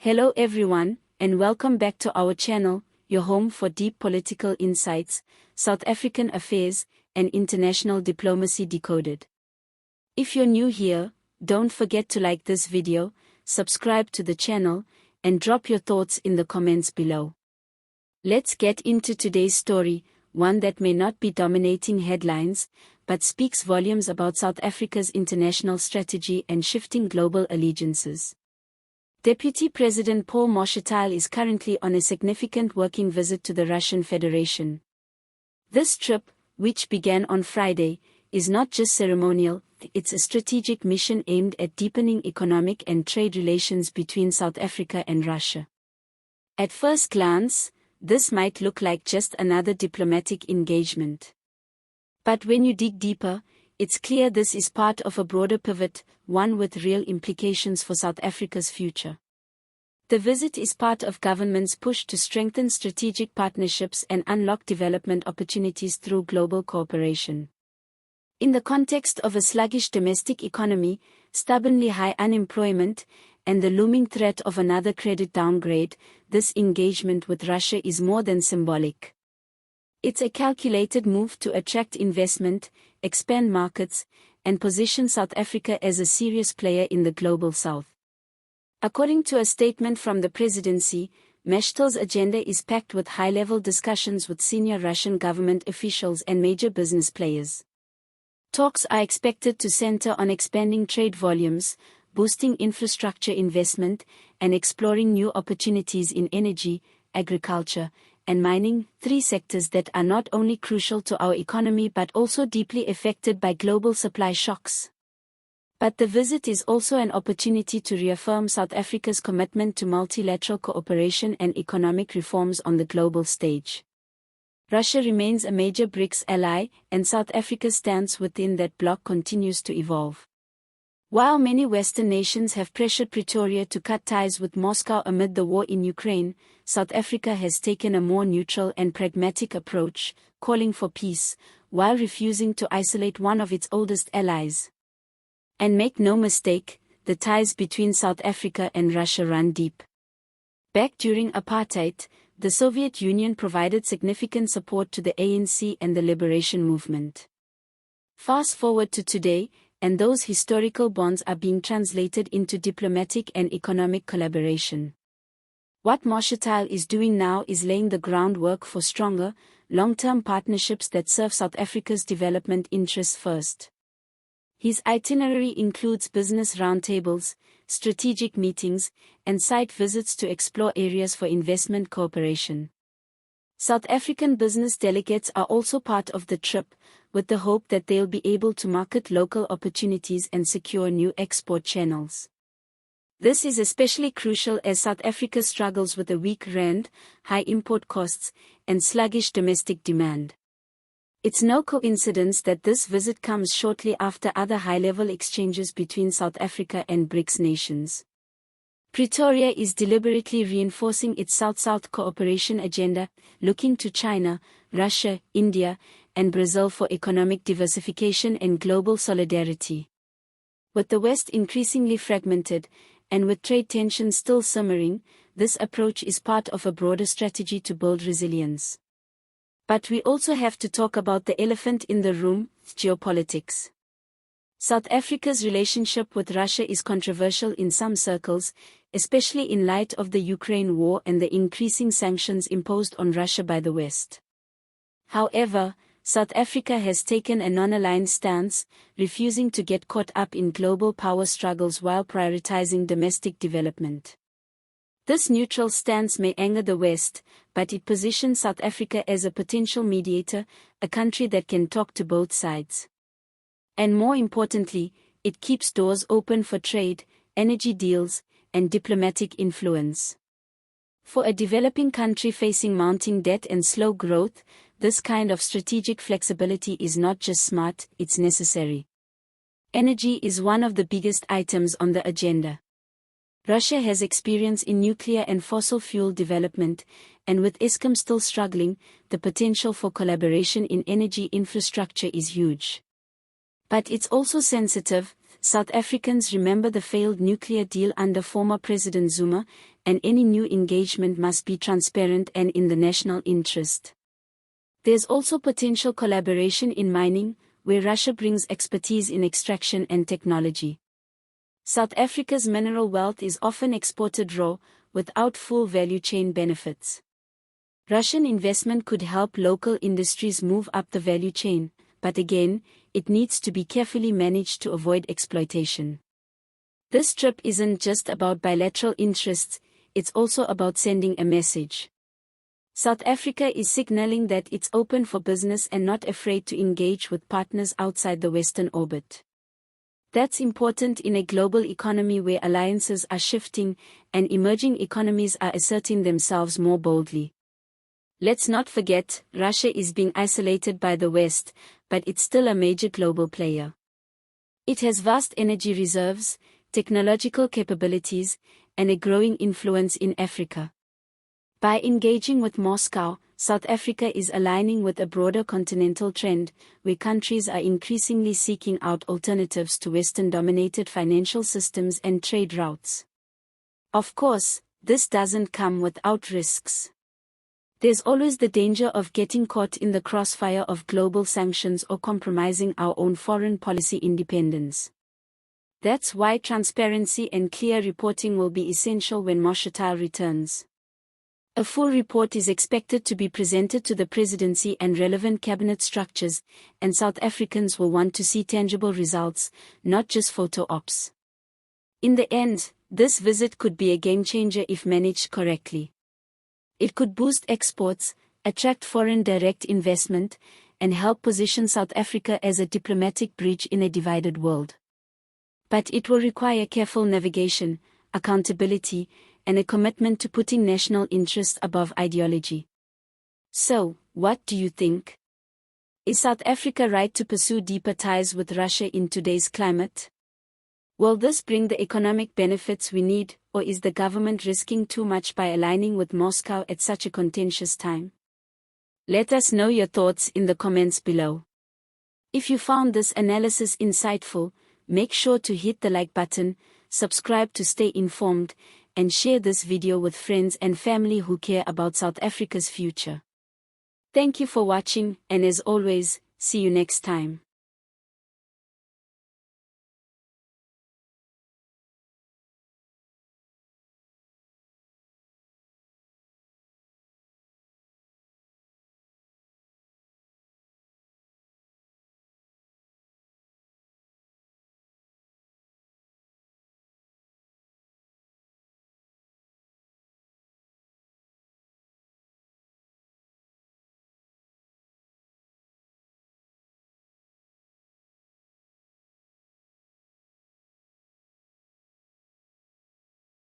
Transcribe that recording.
Hello everyone, and welcome back to our channel, your home for deep political insights, South African affairs, and international diplomacy decoded. If you're new here, don't forget to like this video, subscribe to the channel, and drop your thoughts in the comments below. Let's get into today's story, one that may not be dominating headlines, but speaks volumes about South Africa's international strategy and shifting global allegiances. Deputy President Paul Mashatile is currently on a significant working visit to the Russian Federation. This trip, which began on Friday, is not just ceremonial, it's a strategic mission aimed at deepening economic and trade relations between South Africa and Russia. At first glance, this might look like just another diplomatic engagement. But when you dig deeper, it's clear this is part of a broader pivot, one with real implications for South Africa's future. The visit is part of government's push to strengthen strategic partnerships and unlock development opportunities through global cooperation. In the context of a sluggish domestic economy, stubbornly high unemployment, and the looming threat of another credit downgrade, this engagement with Russia is more than symbolic. It's a calculated move to attract investment, expand markets, and position South Africa as a serious player in the global south. According to a statement from the presidency, Mashatile's agenda is packed with high-level discussions with senior Russian government officials and major business players. Talks are expected to center on expanding trade volumes, boosting infrastructure investment, and exploring new opportunities in energy, agriculture, and mining, three sectors that are not only crucial to our economy but also deeply affected by global supply shocks. But the visit is also an opportunity to reaffirm South Africa's commitment to multilateral cooperation and economic reforms on the global stage. Russia remains a major BRICS ally, and South Africa's stance within that bloc continues to evolve. While many Western nations have pressured Pretoria to cut ties with Moscow amid the war in Ukraine, South Africa has taken a more neutral and pragmatic approach, calling for peace, while refusing to isolate one of its oldest allies. And make no mistake, the ties between South Africa and Russia run deep. Back during apartheid, the Soviet Union provided significant support to the ANC and the liberation movement. Fast forward to today, and those historical bonds are being translated into diplomatic and economic collaboration. What Mashatile is doing now is laying the groundwork for stronger, long-term partnerships that serve South Africa's development interests first. His itinerary includes business roundtables, strategic meetings, and site visits to explore areas for investment cooperation. South African business delegates are also part of the trip, with the hope that they'll be able to market local opportunities and secure new export channels. This is especially crucial as South Africa struggles with a weak rand, high import costs, and sluggish domestic demand. It's no coincidence that this visit comes shortly after other high-level exchanges between South Africa and BRICS nations. Pretoria is deliberately reinforcing its South-South cooperation agenda, looking to China, Russia, India, and Brazil for economic diversification and global solidarity. With the West increasingly fragmented, and with trade tensions still simmering, this approach is part of a broader strategy to build resilience. But we also have to talk about the elephant in the room, geopolitics. South Africa's relationship with Russia is controversial in some circles, especially in light of the Ukraine war and the increasing sanctions imposed on Russia by the West. However, South Africa has taken a non-aligned stance, refusing to get caught up in global power struggles while prioritizing domestic development. This neutral stance may anger the West, but it positions South Africa as a potential mediator, a country that can talk to both sides. And more importantly, it keeps doors open for trade, energy deals, and diplomatic influence. For a developing country facing mounting debt and slow growth, this kind of strategic flexibility is not just smart, it's necessary. Energy is one of the biggest items on the agenda. Russia has experience in nuclear and fossil fuel development, and with Eskom still struggling, the potential for collaboration in energy infrastructure is huge. But it's also sensitive, South Africans remember the failed nuclear deal under former President Zuma, and any new engagement must be transparent and in the national interest. There's also potential collaboration in mining, where Russia brings expertise in extraction and technology. South Africa's mineral wealth is often exported raw, without full value chain benefits. Russian investment could help local industries move up the value chain, but again, it needs to be carefully managed to avoid exploitation. This trip isn't just about bilateral interests, it's also about sending a message. South Africa is signaling that it's open for business and not afraid to engage with partners outside the Western orbit. That's important in a global economy where alliances are shifting and emerging economies are asserting themselves more boldly. Let's not forget, Russia is being isolated by the West, but it's still a major global player. It has vast energy reserves, technological capabilities, and a growing influence in Africa. By engaging with Moscow, South Africa is aligning with a broader continental trend, where countries are increasingly seeking out alternatives to Western-dominated financial systems and trade routes. Of course, this doesn't come without risks. There's always the danger of getting caught in the crossfire of global sanctions or compromising our own foreign policy independence. That's why transparency and clear reporting will be essential when Mashatile returns. A full report is expected to be presented to the presidency and relevant cabinet structures, and South Africans will want to see tangible results, not just photo ops. In the end, this visit could be a game changer if managed correctly. It could boost exports, attract foreign direct investment, and help position South Africa as a diplomatic bridge in a divided world. But it will require careful navigation, accountability, and a commitment to putting national interest above ideology. So, what do you think? Is South Africa right to pursue deeper ties with Russia in today's climate? Will this bring the economic benefits we need, or is the government risking too much by aligning with Moscow at such a contentious time? Let us know your thoughts in the comments below. If you found this analysis insightful, make sure to hit the like button, subscribe to stay informed, and share this video with friends and family who care about South Africa's future. Thank you for watching, and as always, see you next time.